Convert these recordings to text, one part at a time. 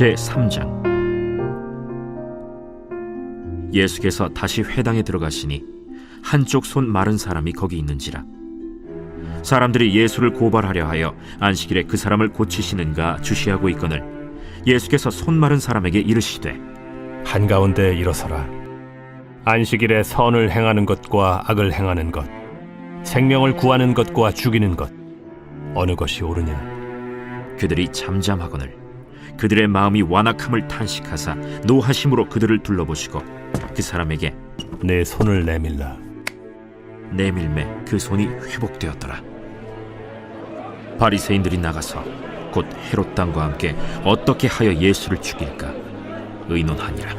제3장. 예수께서 다시 회당에 들어가시니 한쪽 손 마른 사람이 거기 있는지라. 사람들이 예수를 고발하려 하여 안식일에 그 사람을 고치시는가 주시하고 있거늘 예수께서 손 마른 사람에게 이르시되, 한가운데 일어서라. 안식일에 선을 행하는 것과 악을 행하는 것, 생명을 구하는 것과 죽이는 것, 어느 것이 옳으냐? 그들이 잠잠하거늘 그들의 마음이 완악함을 탄식하사 노하심으로 그들을 둘러보시고 그 사람에게 내 손을 내밀라. 내밀매 그 손이 회복되었더라. 바리새인들이 나가서 곧 헤롯 당과 함께 어떻게 하여 예수를 죽일까 의논하니라.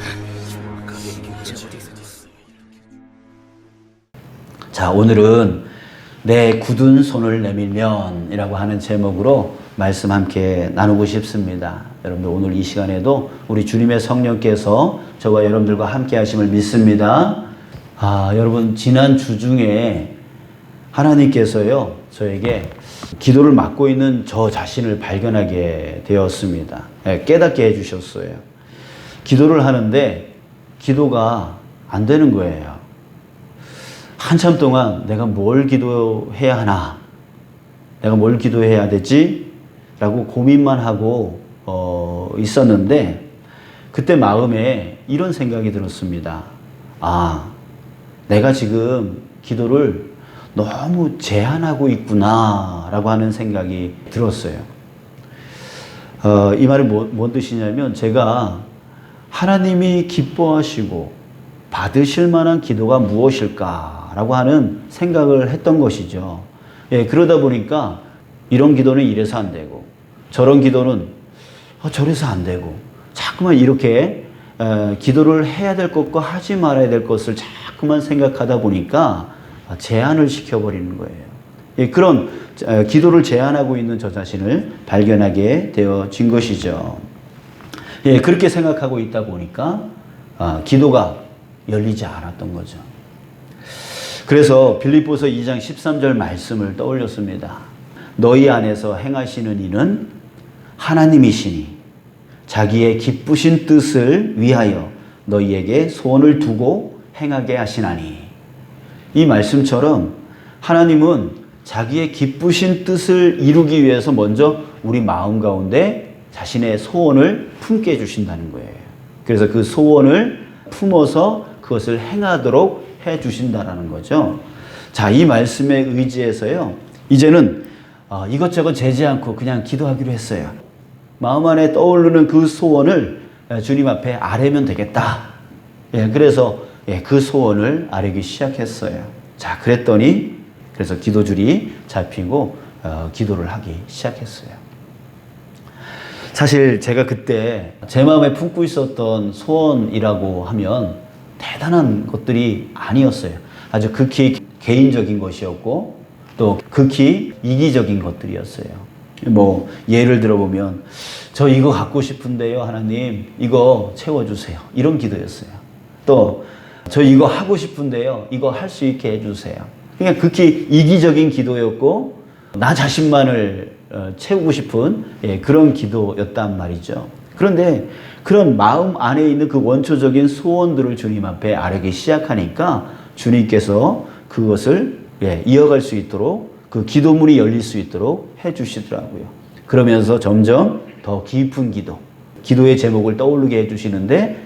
자, 오늘은 내 굳은 손을 내밀면 이라고 하는 제목으로 말씀 함께 나누고 싶습니다. 여러분들 오늘 이 시간에도 우리 주님의 성령께서 저와 여러분들과 함께 하심을 믿습니다. 여러분 지난 주 중에 하나님께서요 저에게 기도를 맡고 있는 저 자신을 발견하게 되었습니다. 깨닫게 해주셨어요. 기도를 하는데 기도가 안 되는 거예요. 한참 동안 내가 뭘 기도해야 하나, 내가 뭘 기도해야 되지? 라고 고민만 하고 있었는데 그때 마음에 이런 생각이 들었습니다. 내가 지금 기도를 너무 제한하고 있구나 라고 하는 생각이 들었어요. 이 말이 뭔 뜻이냐면 제가 하나님이 기뻐하시고 받으실 만한 기도가 무엇일까 라고 하는 생각을 했던 것이죠. 그러다 보니까 이런 기도는 이래서 안 되고 저런 기도는 저래서 안 되고 자꾸만 이렇게 기도를 해야 될 것과 하지 말아야 될 것을 자꾸만 생각하다 보니까 제한을 시켜버리는 거예요. 그런 기도를 제한하고 있는 저 자신을 발견하게 되어진 것이죠. 그렇게 생각하고 있다 보니까 기도가 열리지 않았던 거죠. 그래서 빌립보서 2장 13절 말씀을 떠올렸습니다. 너희 안에서 행하시는 이는 하나님이시니 자기의 기쁘신 뜻을 위하여 너희에게 소원을 두고 행하게 하시나니. 이 말씀처럼 하나님은 자기의 기쁘신 뜻을 이루기 위해서 먼저 우리 마음 가운데 자신의 소원을 품게 해주신다는 거예요. 그래서 그 소원을 품어서 그것을 행하도록 해주신다는 거죠. 자, 이 말씀에 의지해서요 이제는 이것저것 재지 않고 그냥 기도하기로 했어요. 마음 안에 떠오르는 그 소원을 주님 앞에 아뢰면 되겠다. 그래서 그 소원을 아뢰기 시작했어요. 자, 그랬더니 그래서 기도줄이 잡히고 기도를 하기 시작했어요. 사실 제가 그때 제 마음에 품고 있었던 소원이라고 하면 대단한 것들이 아니었어요. 아주 극히 개인적인 것이었고 또 극히 이기적인 것들이었어요. 뭐 예를 들어보면 저 이거 갖고 싶은데요 하나님 이거 채워주세요 이런 기도였어요. 또 저 이거 하고 싶은데요 이거 할 수 있게 해주세요. 그냥 극히 이기적인 기도였고 나 자신만을 채우고 싶은 그런 기도였단 말이죠. 그런데 그런 마음 안에 있는 그 원초적인 소원들을 주님 앞에 아뢰기 시작하니까 주님께서 그것을 이어갈 수 있도록 그 기도문이 열릴 수 있도록 해주시더라고요. 그러면서 점점 더 깊은 기도의 제목을 떠오르게 해주시는데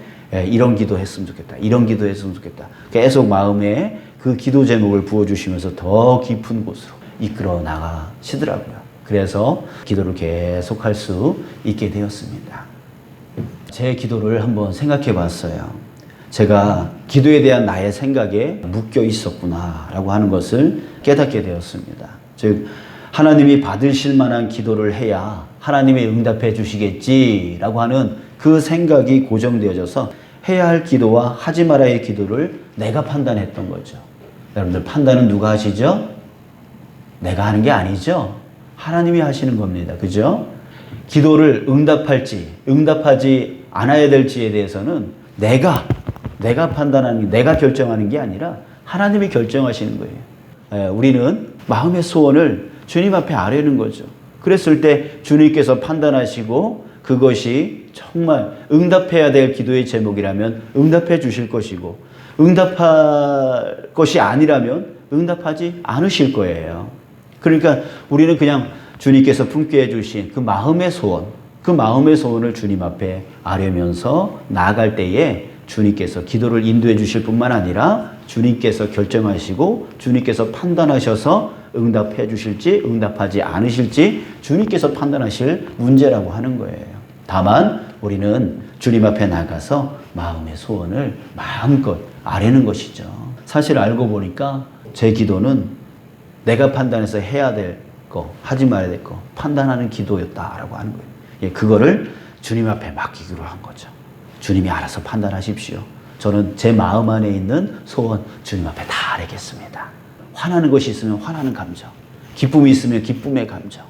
이런 기도 했으면 좋겠다. 이런 기도 했으면 좋겠다. 계속 마음에 그 기도 제목을 부어주시면서 더 깊은 곳으로 이끌어 나가시더라고요. 그래서 기도를 계속할 수 있게 되었습니다. 제 기도를 한번 생각해 봤어요. 제가 기도에 대한 나의 생각에 묶여 있었구나 라고 하는 것을 깨닫게 되었습니다. 즉 하나님이 받으실 만한 기도를 해야 하나님이 응답해 주시겠지 라고 하는 그 생각이 고정되어져서 해야 할 기도와 하지 말아야 할 기도를 내가 판단했던 거죠. 여러분들 판단은 누가 하시죠? 내가 하는 게 아니죠. 하나님이 하시는 겁니다. 그죠? 기도를 응답할지 응답하지 않아야 될지에 대해서는 내가 판단하는 게, 내가 결정하는 게 아니라 하나님이 결정하시는 거예요. 우리는 마음의 소원을 주님 앞에 아뢰는 거죠. 그랬을 때 주님께서 판단하시고 그것이 정말 응답해야 될 기도의 제목이라면 응답해 주실 것이고, 응답할 것이 아니라면 응답하지 않으실 거예요. 그러니까 우리는 그냥 주님께서 품게 해주신 그 마음의 소원, 그 마음의 소원을 주님 앞에 아뢰면서 나아갈 때에 주님께서 기도를 인도해 주실 뿐만 아니라 주님께서 결정하시고 주님께서 판단하셔서 응답해 주실지 응답하지 않으실지 주님께서 판단하실 문제라고 하는 거예요. 다만 우리는 주님 앞에 나가서 마음의 소원을 마음껏 아뢰는 것이죠. 사실 알고 보니까 제 기도는 내가 판단해서 해야 될 거, 하지 말아야 될 거 판단하는 기도였다라고 하는 거예요. 예, 그거를 주님 앞에 맡기기로 한 거죠. 주님이 알아서 판단하십시오. 저는 제 마음 안에 있는 소원 주님 앞에 다 아뢰겠습니다. 화나는 것이 있으면 화나는 감정, 기쁨이 있으면 기쁨의 감정,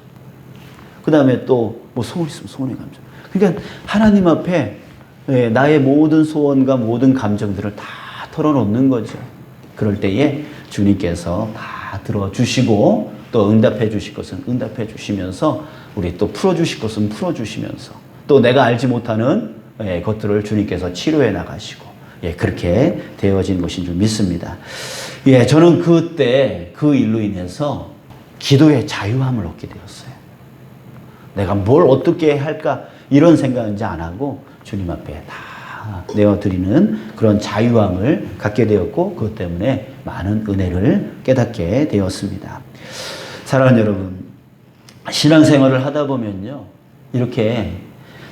그 다음에 또 뭐 소원 있으면 소원의 감정. 그러니까 하나님 앞에 나의 모든 소원과 모든 감정들을 다 털어놓는 거죠. 그럴 때에 주님께서 다 들어주시고 또 응답해 주실 것은 응답해 주시면서 우리 또 풀어주실 것은 풀어주시면서 또 내가 알지 못하는 것들을 주님께서 치료해 나가시고 그렇게 되어진 것인 줄 믿습니다. 저는 그때 그 일로 인해서 기도의 자유함을 얻게 되었어요. 내가 뭘 어떻게 할까 이런 생각은 이제 안 하고 주님 앞에 다 내어드리는 그런 자유함을 갖게 되었고 그것 때문에 많은 은혜를 깨닫게 되었습니다. 사랑하는 여러분, 신앙생활을 하다 보면요 이렇게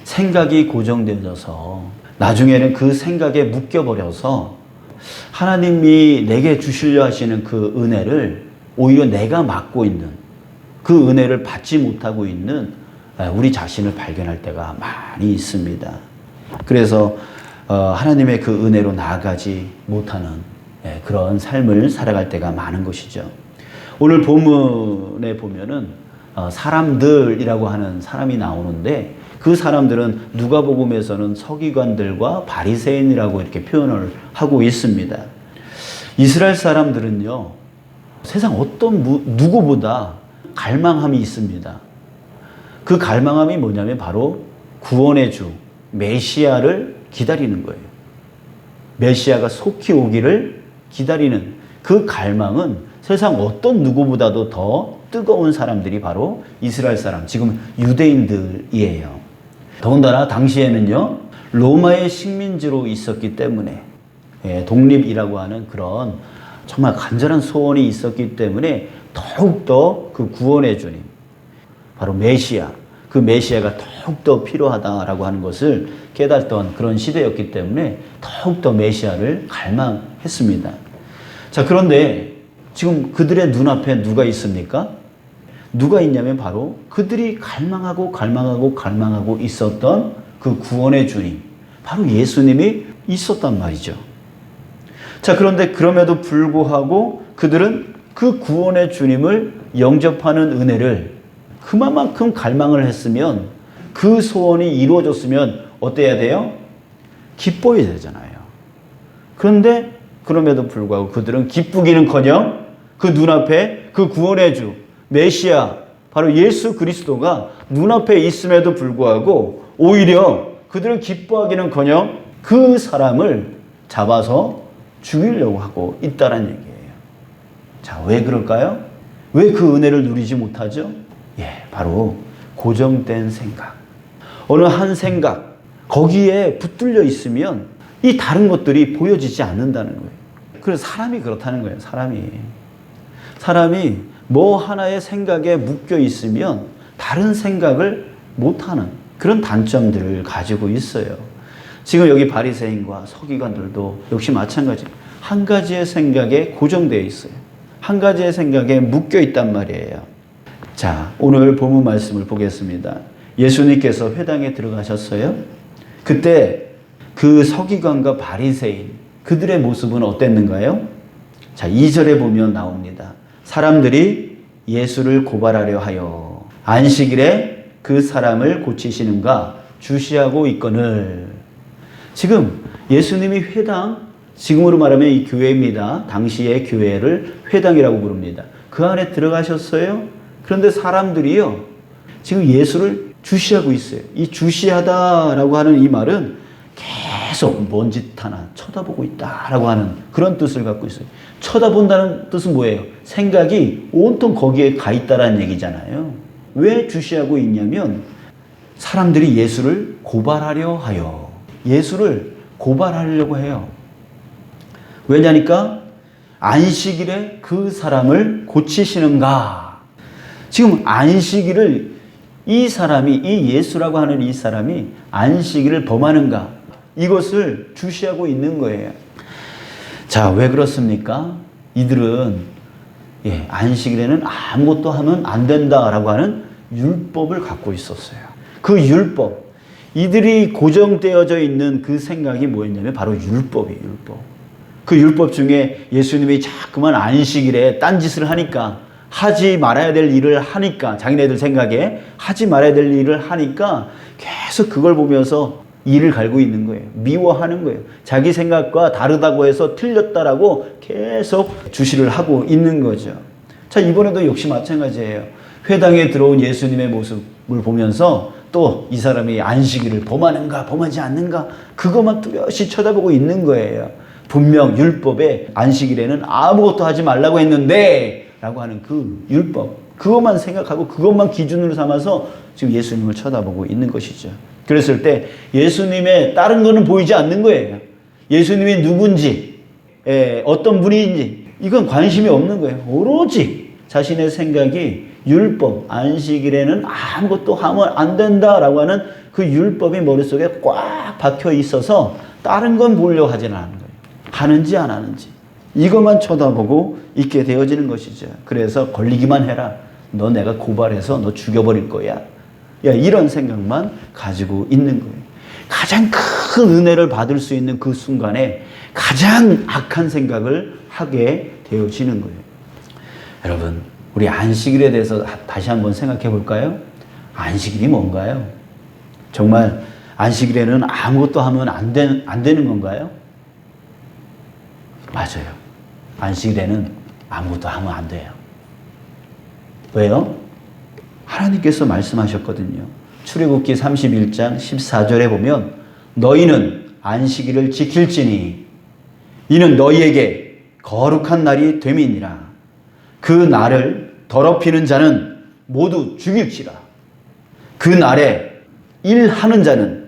생각이 고정되어져서 나중에는 그 생각에 묶여버려서 하나님이 내게 주시려 하시는 그 은혜를 오히려 내가 맡고 있는 그 은혜를 받지 못하고 있는 우리 자신을 발견할 때가 많이 있습니다. 그래서 하나님의 그 은혜로 나아가지 못하는 그런 삶을 살아갈 때가 많은 것이죠. 오늘 본문에 보면은 사람들이라고 하는 사람이 나오는데 그 사람들은 누가복음에서는 서기관들과 바리새인이라고 이렇게 표현을 하고 있습니다. 이스라엘 사람들은요 세상 어떤 누구보다 갈망함이 있습니다. 그 갈망함이 뭐냐면 바로 구원의 주 메시아를 기다리는 거예요. 메시아가 속히 오기를 기다리는 그 갈망은 세상 어떤 누구보다도 더 뜨거운 사람들이 바로 이스라엘 사람, 지금 유대인들이에요. 더군다나 당시에는요 로마의 식민지로 있었기 때문에 독립이라고 하는 그런 정말 간절한 소원이 있었기 때문에 더욱더 그 구원의 주님 바로 메시아, 그 메시아가 더욱더 필요하다라고 하는 것을 깨닫던 그런 시대였기 때문에 더욱더 메시아를 갈망했습니다. 자, 그런데 지금 그들의 눈앞에 누가 있습니까? 누가 있냐면 바로 그들이 갈망하고 있었던 그 구원의 주님, 바로 예수님이 있었단 말이죠. 자, 그런데 그럼에도 불구하고 그들은 그 구원의 주님을 영접하는 은혜를 그만큼 갈망을 했으면 그 소원이 이루어졌으면 어때야 돼요? 기뻐야 되잖아요. 그런데 그럼에도 불구하고 그들은 기쁘기는커녕 그 눈앞에 그 구원의 주 메시아 바로 예수 그리스도가 눈앞에 있음에도 불구하고 오히려 그들은 기뻐하기는커녕 그 사람을 잡아서 죽이려고 하고 있다는 얘기예요. 자, 왜 그럴까요? 왜 그 은혜를 누리지 못하죠? 바로 고정된 생각. 어느 한 생각, 거기에 붙들려 있으면 이 다른 것들이 보여지지 않는다는 거예요. 그래서 사람이 그렇다는 거예요. 사람이 뭐 하나의 생각에 묶여 있으면 다른 생각을 못하는 그런 단점들을 가지고 있어요. 지금 여기 바리새인과 서기관들도 역시 마찬가지. 한 가지의 생각에 고정되어 있어요. 한 가지의 생각에 묶여 있단 말이에요. 자, 오늘 본문 말씀을 보겠습니다. 예수님께서 회당에 들어가셨어요. 그때 그 서기관과 바리새인 그들의 모습은 어땠는가요? 자, 2절에 보면 나옵니다. 사람들이 예수를 고발하려 하여 안식일에 그 사람을 고치시는가 주시하고 있거늘. 지금 예수님이 회당, 지금으로 말하면 이 교회입니다. 당시의 교회를 회당이라고 부릅니다. 그 안에 들어가셨어요. 그런데 사람들이요 지금 예수를 주시하고 있어요. 이 주시하다라고 하는 이 말은 계속 뭔 짓 하나 쳐다보고 있다라고 하는 그런 뜻을 갖고 있어요. 쳐다본다는 뜻은 뭐예요? 생각이 온통 거기에 가 있다라는 얘기잖아요. 왜 주시하고 있냐면 사람들이 예수를 고발하려 하여 예수를 고발하려고 해요. 왜냐니까 안식일에 그 사람을 고치시는가. 지금 안식일을 이 사람이 이 예수라고 하는 이 사람이 안식일을 범하는가 이것을 주시하고 있는 거예요. 자, 왜 그렇습니까? 이들은 안식일에는 아무것도 하면 안 된다라고 하는 율법을 갖고 있었어요. 그 율법, 이들이 고정되어져 있는 그 생각이 뭐였냐면 바로 율법이에요. 율법. 그 율법 중에 예수님이 자꾸만 안식일에 딴짓을 하니까 하지 말아야 될 일을 하니까 자기네들 생각에 하지 말아야 될 일을 하니까 계속 그걸 보면서 이를 갈고 있는 거예요. 미워하는 거예요. 자기 생각과 다르다고 해서 틀렸다라고 계속 주시를 하고 있는 거죠. 자, 이번에도 역시 마찬가지예요. 회당에 들어온 예수님의 모습을 보면서 또 이 사람이 안식일을 범하는가 범하지 않는가 그것만 뚜렷이 쳐다보고 있는 거예요. 분명 율법에 안식일에는 아무것도 하지 말라고 했는데 라고 하는 그 율법 그것만 생각하고 그것만 기준으로 삼아서 지금 예수님을 쳐다보고 있는 것이죠. 그랬을 때 예수님의 다른 거는 보이지 않는 거예요. 예수님이 누군지 어떤 분인지 이건 관심이 없는 거예요. 오로지 자신의 생각이 율법, 안식일에는 아무것도 하면 안 된다라고 하는 그 율법이 머릿속에 꽉 박혀 있어서 다른 건 보려고 하지는 않는 거예요. 하는지 안 하는지 이것만 쳐다보고 있게 되어지는 것이죠. 그래서 걸리기만 해라. 너 내가 고발해서 너 죽여버릴 거야. 야, 이런 생각만 가지고 있는 거예요. 가장 큰 은혜를 받을 수 있는 그 순간에 가장 악한 생각을 하게 되어지는 거예요. 여러분, 우리 안식일에 대해서 다시 한번 생각해 볼까요? 안식일이 뭔가요? 정말 안식일에는 아무것도 하면 안 되는 건가요? 맞아요. 안식일에는 아무것도 하면 안 돼요. 왜요? 하나님께서 말씀하셨거든요. 출애굽기 31장 14절에 보면 너희는 안식일을 지킬지니 이는 너희에게 거룩한 날이 됨이니라. 그 날을 더럽히는 자는 모두 죽일지라. 그 날에 일하는 자는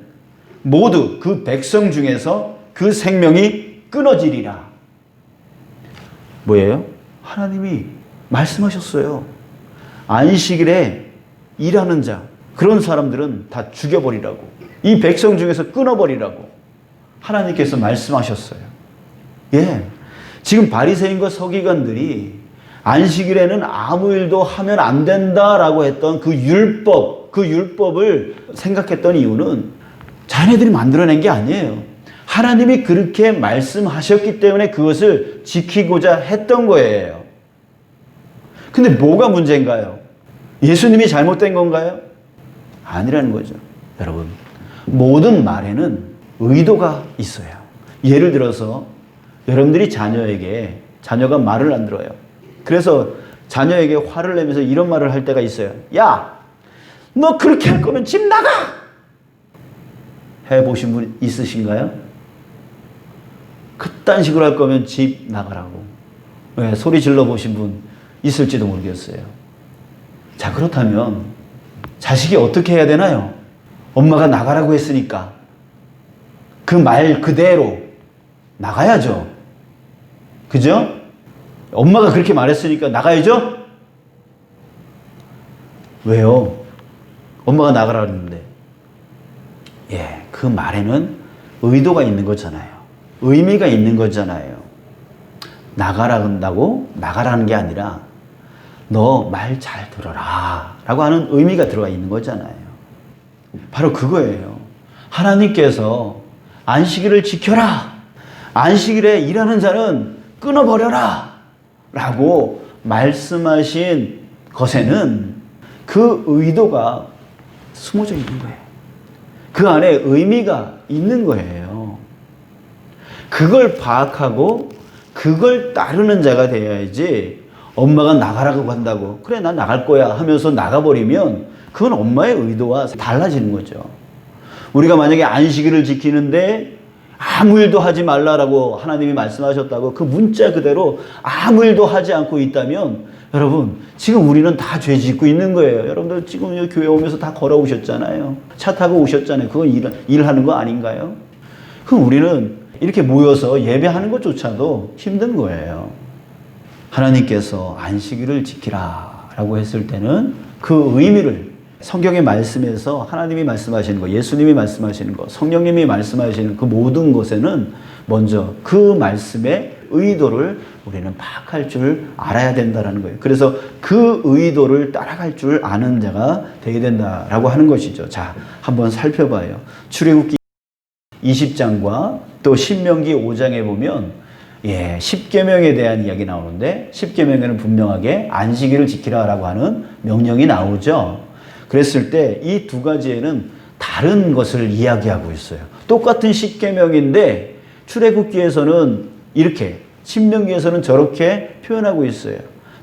모두 그 백성 중에서 그 생명이 끊어지리라. 뭐예요? 하나님이 말씀하셨어요. 안식일에 일하는 자, 그런 사람들은 다 죽여버리라고. 이 백성 중에서 끊어버리라고 하나님께서 말씀하셨어요. 예, 지금 바리새인과 서기관들이 안식일에는 아무 일도 하면 안 된다라고 했던 그 율법을 생각했던 이유는 자네들이 만들어낸 게 아니에요. 하나님이 그렇게 말씀하셨기 때문에 그것을 지키고자 했던 거예요. 근데 뭐가 문제인가요? 예수님이 잘못된 건가요? 아니라는 거죠. 여러분, 모든 말에는 의도가 있어요. 예를 들어서 여러분들이 자녀가 말을 안 들어요. 그래서 자녀에게 화를 내면서 이런 말을 할 때가 있어요. 야, 너 그렇게 할 거면 집 나가! 해보신 분 있으신가요? 그딴 식으로 할 거면 집 나가라고. 왜? 소리 질러 보신 분 있을지도 모르겠어요. 자, 그렇다면 자식이 어떻게 해야 되나요? 엄마가 나가라고 했으니까 그 말 그대로 나가야죠. 그죠? 엄마가 그렇게 말했으니까 나가야죠? 왜요? 엄마가 나가라 그랬는데. 예, 그 말에는 의도가 있는 거잖아요. 의미가 있는 거잖아요. 나가라 한다고 나가라는 게 아니라 너 말 잘 들어라 라고 하는 의미가 들어가 있는 거잖아요. 바로 그거예요. 하나님께서 안식일을 지켜라. 안식일에 일하는 자는 끊어버려라 라고 말씀하신 것에는 그 의도가 숨어져 있는 거예요. 그 안에 의미가 있는 거예요. 그걸 파악하고 그걸 따르는 자가 되어야지 엄마가 나가라고 한다고 그래 난 나갈 거야 하면서 나가버리면 그건 엄마의 의도와 달라지는 거죠. 우리가 만약에 안식일을 지키는데 아무 일도 하지 말라라고 하나님이 말씀하셨다고 그 문자 그대로 아무 일도 하지 않고 있다면 여러분 지금 우리는 다 죄 짓고 있는 거예요. 여러분들 지금 여기 교회 오면서 다 걸어오셨잖아요. 차 타고 오셨잖아요. 그건 일하는 거 아닌가요? 그럼 우리는 이렇게 모여서 예배하는 것조차도 힘든 거예요. 하나님께서 안식일을 지키라 라고 했을 때는 그 의미를 성경의 말씀에서 하나님이 말씀하시는 거, 예수님이 말씀하시는 거, 성령님이 말씀하시는 그 모든 것에는 먼저 그 말씀의 의도를 우리는 파악할 줄 알아야 된다는 거예요. 그래서 그 의도를 따라갈 줄 아는 자가 되게 된다라고 하는 것이죠. 자, 한번 살펴봐요. 출애굽기 20장과 또 신명기 5장에 보면 10계명에 대한 이야기 나오는데 10계명에는 분명하게 안식일을 지키라라고 하는 명령이 나오죠. 그랬을 때 이 두 가지에는 다른 것을 이야기하고 있어요. 똑같은 10계명인데 출애굽기에서는 이렇게, 신명기에서는 저렇게 표현하고 있어요.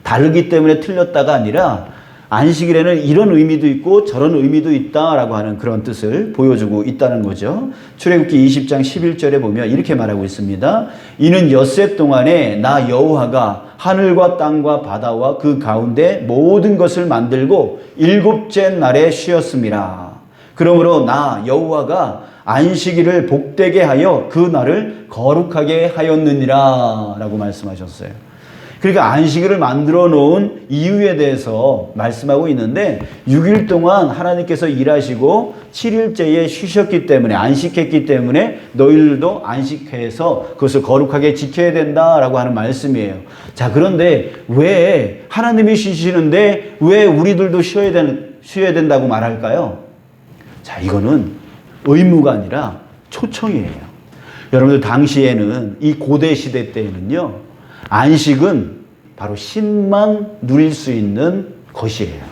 다르기 때문에 틀렸다가 아니라 안식일에는 이런 의미도 있고 저런 의미도 있다라고 하는 그런 뜻을 보여주고 있다는 거죠. 출애굽기 20장 11절에 보면 이렇게 말하고 있습니다. 이는 엿새 동안에 나 여호와가 하늘과 땅과 바다와 그 가운데 모든 것을 만들고 일곱째 날에 쉬었습니다. 그러므로 나 여호와가 안식일을 복되게 하여 그 날을 거룩하게 하였느니라 라고 말씀하셨어요. 그러니까 안식일을 만들어 놓은 이유에 대해서 말씀하고 있는데 6일 동안 하나님께서 일하시고 7일째에 쉬셨기 때문에, 안식했기 때문에 너희들도 안식해서 그것을 거룩하게 지켜야 된다라고 하는 말씀이에요. 자, 그런데 왜 하나님이 쉬시는데 왜 우리들도 쉬어야 된다고 말할까요? 자, 이거는 의무가 아니라 초청이에요. 여러분들 당시에는, 이 고대 시대 때에는요, 안식은 바로 신만 누릴 수 있는 것이에요.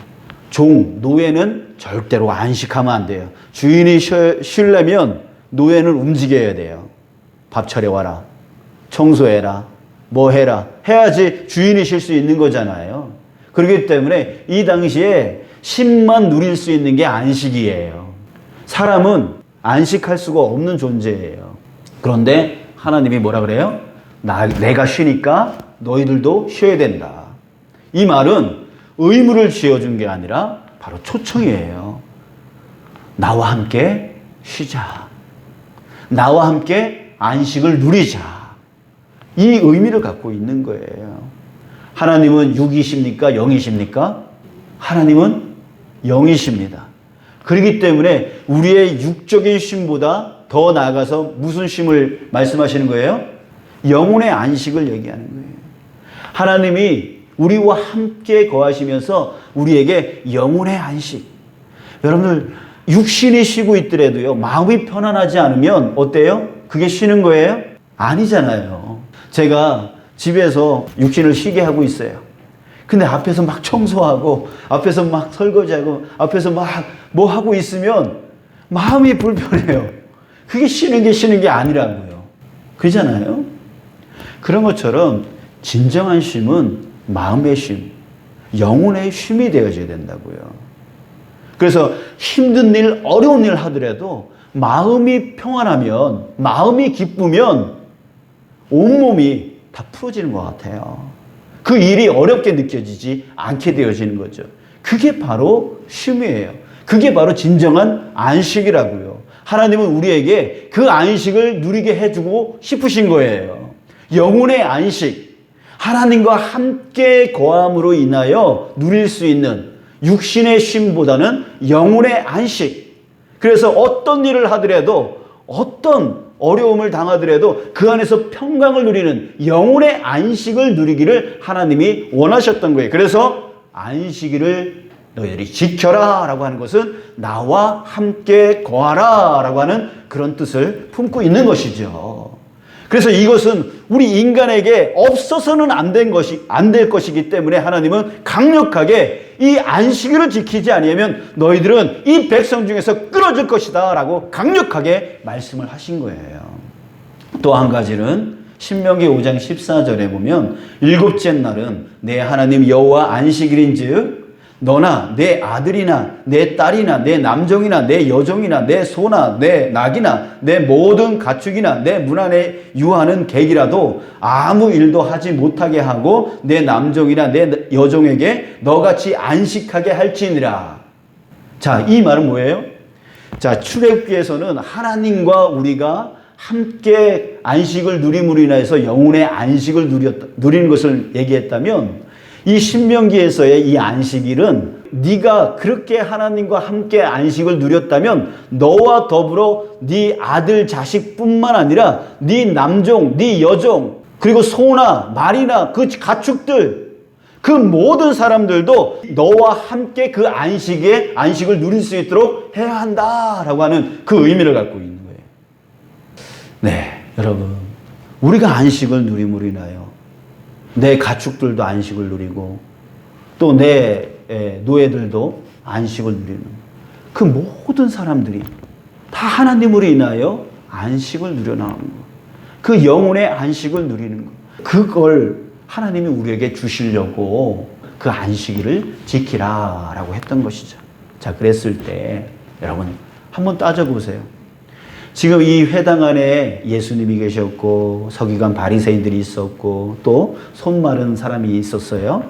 노예는 절대로 안식하면 안 돼요. 주인이 쉬려면 노예는 움직여야 돼요. 밥 차려와라, 청소해라, 뭐 해라 해야지 주인이 쉴 수 있는 거잖아요. 그렇기 때문에 이 당시에 신만 누릴 수 있는 게 안식이에요. 사람은 안식할 수가 없는 존재예요. 그런데 하나님이 뭐라 그래요? 내가 쉬니까 너희들도 쉬어야 된다. 이 말은 의무를 지어준 게 아니라 바로 초청이에요. 나와 함께 쉬자. 나와 함께 안식을 누리자. 이 의미를 갖고 있는 거예요. 하나님은 육이십니까? 영이십니까? 하나님은 영이십니다. 그렇기 때문에 우리의 육적인 쉼보다 더 나아가서 무슨 쉼을 말씀하시는 거예요? 영혼의 안식을 얘기하는 거예요. 하나님이 우리와 함께 거하시면서 우리에게 영혼의 안식. 여러분들 육신이 쉬고 있더라도요, 마음이 편안하지 않으면 어때요? 그게 쉬는 거예요? 아니잖아요. 제가 집에서 육신을 쉬게 하고 있어요. 근데 앞에서 막 청소하고 앞에서 막 설거지하고 앞에서 막 뭐 하고 있으면 마음이 불편해요. 그게 쉬는 게 아니라고요. 그러잖아요. 그런 것처럼 진정한 쉼은 마음의 쉼, 영혼의 쉼이 되어져야 된다고요. 그래서 힘든 일, 어려운 일 하더라도 마음이 평안하면, 마음이 기쁘면 온몸이 다 풀어지는 것 같아요. 그 일이 어렵게 느껴지지 않게 되어지는 거죠. 그게 바로 쉼이에요. 그게 바로 진정한 안식이라고요. 하나님은 우리에게 그 안식을 누리게 해주고 싶으신 거예요. 영혼의 안식, 하나님과 함께 거함으로 인하여 누릴 수 있는 육신의 쉼보다는 영혼의 안식. 그래서 어떤 일을 하더라도, 어떤 어려움을 당하더라도 그 안에서 평강을 누리는 영혼의 안식을 누리기를 하나님이 원하셨던 거예요. 그래서 안식일을 너희들이 지켜라 라고 하는 것은 나와 함께 거하라 라고 하는 그런 뜻을 품고 있는 것이죠. 그래서 이것은 우리 인간에게 없어서는 안 될 것이기 때문에 하나님은 강력하게 이 안식일을 지키지 아니하면 너희들은 이 백성 중에서 끊어질 것이다 라고 강력하게 말씀을 하신 거예요. 또 한 가지는 신명기 5장 14절에 보면 일곱째 날은 내 하나님 여호와 안식일인즉 너나 내 아들이나 내 딸이나 내 남종이나 내 여종이나 내 소나 내 낙이나 내 모든 가축이나 내 문 안에 유하는 객이라도 아무 일도 하지 못하게 하고 내 남종이나 내 여종에게 너같이 안식하게 할지니라. 자, 이 말은 뭐예요? 자, 출애굽기에서는 하나님과 우리가 함께 안식을 누림으로 인해서 영혼의 안식을 누리는 것을 얘기했다면, 이 신명기에서의 이 안식일은 네가 그렇게 하나님과 함께 안식을 누렸다면 너와 더불어 네 아들 자식뿐만 아니라 네 남종, 네 여종, 그리고 소나 말이나 그 가축들, 그 모든 사람들도 너와 함께 그 안식을 누릴 수 있도록 해야 한다라고 하는 그 의미를 갖고 있는 거예요. 네, 여러분, 우리가 안식을 누림으로 인하여 내 가축들도 안식을 누리고 또 내 노예들도 안식을 누리는, 그 모든 사람들이 다 하나님으로 인하여 안식을 누려나가는 것, 그 영혼의 안식을 누리는 것, 그걸 하나님이 우리에게 주시려고 그 안식일을 지키라라고 했던 것이죠. 자, 그랬을 때 여러분 한번 따져보세요. 지금 이 회당 안에 예수님이 계셨고 서기관 바리새인들이 있었고 또 손 마른 사람이 있었어요.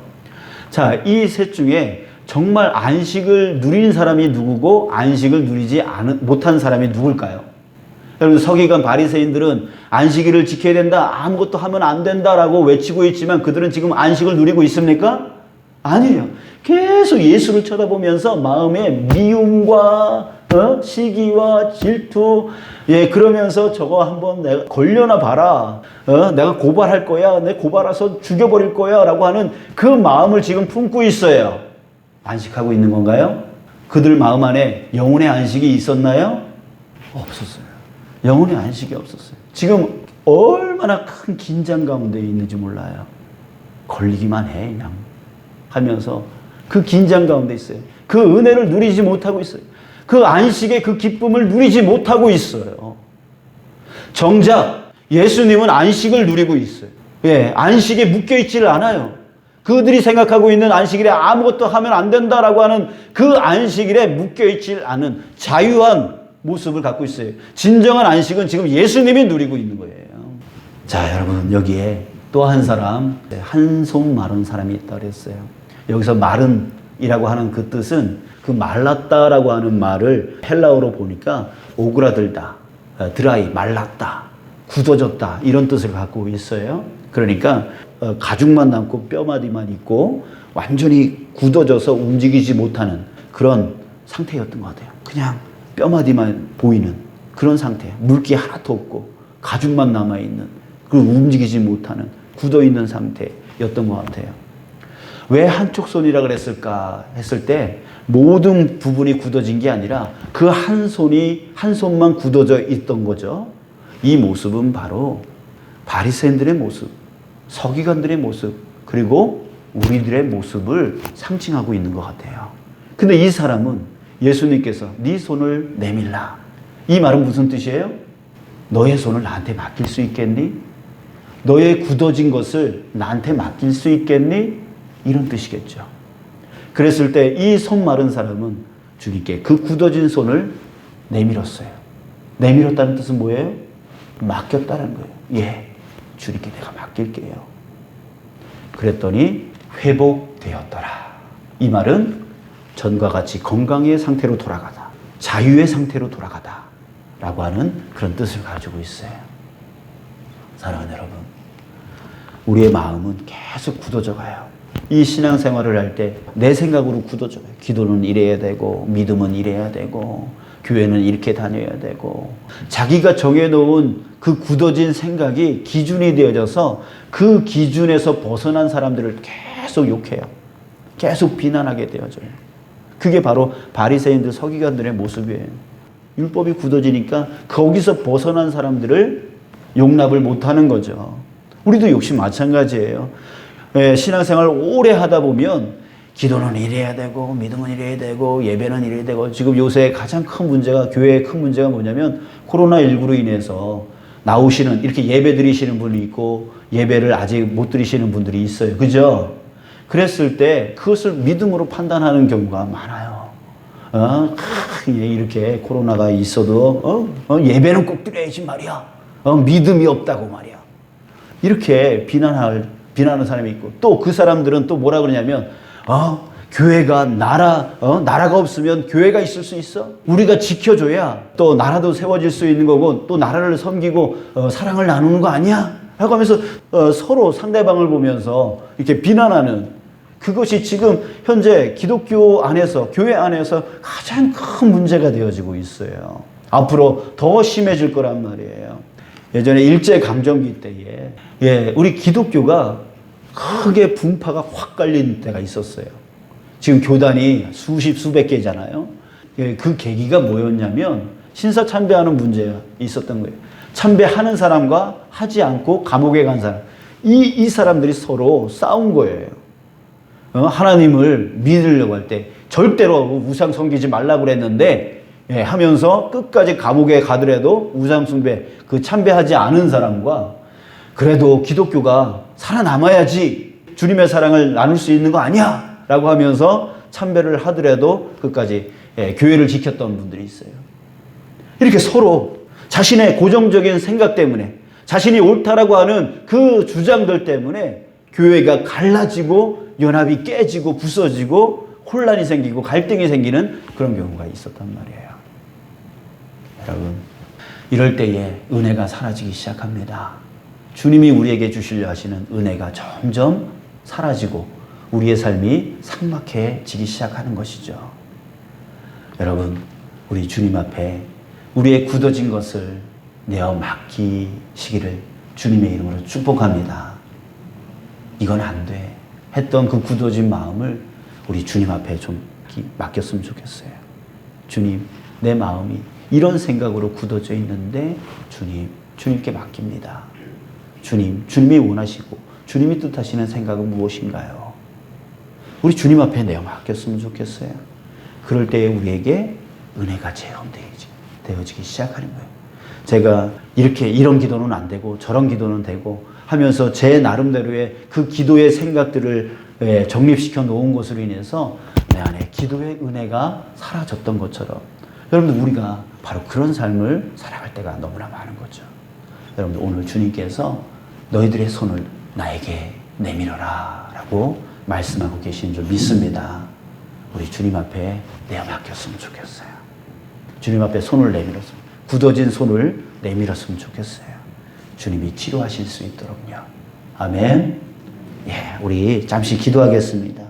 자, 이 셋 중에 정말 안식을 누린 사람이 누구고 안식을 누리지 못한 사람이 누굴까요? 여러분, 서기관 바리새인들은 안식일을 지켜야 된다, 아무것도 하면 안 된다라고 외치고 있지만 그들은 지금 안식을 누리고 있습니까? 아니에요. 계속 예수를 쳐다보면서 마음에 미움과 시기와 질투, 그러면서 저거 한번 내가 걸려나 봐라, 내가 고발할 거야, 내 고발해서 죽여버릴 거야 라고 하는 그 마음을 지금 품고 있어요. 안식하고 있는 건가요? 그들 마음 안에 영혼의 안식이 있었나요? 없었어요. 영혼의 안식이 없었어요. 지금 얼마나 큰 긴장 가운데 있는지 몰라요. 걸리기만 해 그냥 하면서 그 긴장 가운데 있어요. 그 은혜를 누리지 못하고 있어요. 그 안식의 그 기쁨을 누리지 못하고 있어요. 정작 예수님은 안식을 누리고 있어요. 안식에 묶여있지를 않아요. 그들이 생각하고 있는 안식일에 아무것도 하면 안 된다라고 하는 그 안식일에 묶여있지 않은 자유한 모습을 갖고 있어요. 진정한 안식은 지금 예수님이 누리고 있는 거예요. 자, 여러분, 여기에 또 한 사람, 한 손 마른 사람이 있다고 그랬어요. 여기서 마른이라고 하는 그 뜻은 그 말랐다라고 하는 말을 헬라어로 보니까 오그라들다, 드라이, 말랐다, 굳어졌다, 이런 뜻을 갖고 있어요. 그러니까 가죽만 남고 뼈마디만 있고 완전히 굳어져서 움직이지 못하는 그런 상태였던 것 같아요. 그냥 뼈마디만 보이는 그런 상태, 물기 하나도 없고 가죽만 남아있는, 그리고 움직이지 못하는 굳어있는 상태였던 것 같아요. 왜 한쪽 손이라 그랬을까 했을 때 모든 부분이 굳어진 게 아니라 그 한 손만 굳어져 있던 거죠. 이 모습은 바로 바리새인들의 모습, 서기관들의 모습, 그리고 우리들의 모습을 상징하고 있는 것 같아요. 근데 이 사람은 예수님께서 네 손을 내밀라, 이 말은 무슨 뜻이에요? 너의 손을 나한테 맡길 수 있겠니? 너의 굳어진 것을 나한테 맡길 수 있겠니? 이런 뜻이겠죠. 그랬을 때 이 손 마른 사람은 주님께 그 굳어진 손을 내밀었어요. 내밀었다는 뜻은 뭐예요? 맡겼다는 거예요. 예, 주님께 내가 맡길게요. 그랬더니 회복되었더라. 이 말은 전과 같이 건강의 상태로 돌아가다, 자유의 상태로 돌아가다 라고 하는 그런 뜻을 가지고 있어요. 사랑하는 여러분, 우리의 마음은 계속 굳어져 가요. 이 신앙생활을 할 때 내 생각으로 굳어져요. 기도는 이래야 되고, 믿음은 이래야 되고, 교회는 이렇게 다녀야 되고, 자기가 정해놓은 그 굳어진 생각이 기준이 되어져서 그 기준에서 벗어난 사람들을 계속 욕해요. 계속 비난하게 되어져요. 그게 바로 바리새인들, 서기관들의 모습이에요. 율법이 굳어지니까 거기서 벗어난 사람들을 용납을 못하는 거죠. 우리도 역시 마찬가지예요. 신앙생활 오래 하다 보면 기도는 이래야 되고, 믿음은 이래야 되고, 예배는 이래야 되고, 지금 요새 가장 큰 문제가, 교회의 큰 문제가 뭐냐면 코로나19로 인해서 나오시는, 이렇게 예배 드리시는 분이 있고 예배를 아직 못 드리시는 분들이 있어요. 그죠? 그랬을 때 그것을 믿음으로 판단하는 경우가 많아요. 이렇게 코로나가 있어도 예배는 꼭 드려야지 말이야. 믿음이 없다고 말이야. 이렇게 비난하는 사람이 있고, 또 그 사람들은 또 뭐라 그러냐면 교회가 나라가 없으면 교회가 있을 수 있어? 우리가 지켜줘야 또 나라도 세워질 수 있는 거고, 또 나라를 섬기고 사랑을 나누는 거 아니야? 라고 하면서 서로 상대방을 보면서 이렇게 비난하는, 그것이 지금 현재 기독교 안에서, 교회 안에서 가장 큰 문제가 되어지고 있어요. 앞으로 더 심해질 거란 말이에요. 예전에 일제강점기 때에 우리 기독교가 크게 분파가 확 갈린 때가 있었어요. 지금 교단이 수백 개잖아요. 그 계기가 뭐였냐면 신사 참배하는 문제가 있었던 거예요. 참배하는 사람과 하지 않고 감옥에 간 사람, 이 사람들이 서로 싸운 거예요. 하나님을 믿으려고 할 때 절대로 우상 섬기지 말라고 그랬는데 하면서 끝까지 감옥에 가더라도 우상 숭배, 그 참배하지 않은 사람과 그래도 기독교가 살아남아야지 주님의 사랑을 나눌 수 있는 거 아니야? 라고 하면서 참배를 하더라도 끝까지 교회를 지켰던 분들이 있어요. 이렇게 서로 자신의 고정적인 생각 때문에, 자신이 옳다라고 하는 그 주장들 때문에 교회가 갈라지고 연합이 깨지고 부서지고 혼란이 생기고 갈등이 생기는 그런 경우가 있었단 말이에요. 여러분, 이럴 때에 은혜가 사라지기 시작합니다. 주님이 우리에게 주시려 하시는 은혜가 점점 사라지고 우리의 삶이 삭막해지기 시작하는 것이죠. 여러분, 우리 주님 앞에 우리의 굳어진 것을 내어 맡기시기를 주님의 이름으로 축복합니다. 이건 안 돼 했던 그 굳어진 마음을 우리 주님 앞에 좀 맡겼으면 좋겠어요. 주님, 내 마음이 이런 생각으로 굳어져 있는데 주님께 맡깁니다. 주님이 원하시고 주님이 뜻하시는 생각은 무엇인가요? 우리 주님 앞에 내어 맡겼으면 좋겠어요. 그럴 때에 우리에게 은혜가 체험되어지기 시작하는 거예요. 제가 이런 기도는 안 되고 저런 기도는 되고 하면서 제 나름대로의 그 기도의 생각들을 정립시켜 놓은 것으로 인해서 내 안에 기도의 은혜가 사라졌던 것처럼, 여러분들 우리가 바로 그런 삶을 살아갈 때가 너무나 많은 거죠. 여러분들 오늘 주님께서 너희들의 손을 나에게 내밀어라 라고 말씀하고 계신 줄 믿습니다. 우리 주님 앞에 내어 맡겼으면 좋겠어요. 주님 앞에 손을 내밀었으면, 굳어진 손을 내밀었으면 좋겠어요. 주님이 치료하실 수 있도록요. 아멘. 우리 잠시 기도하겠습니다.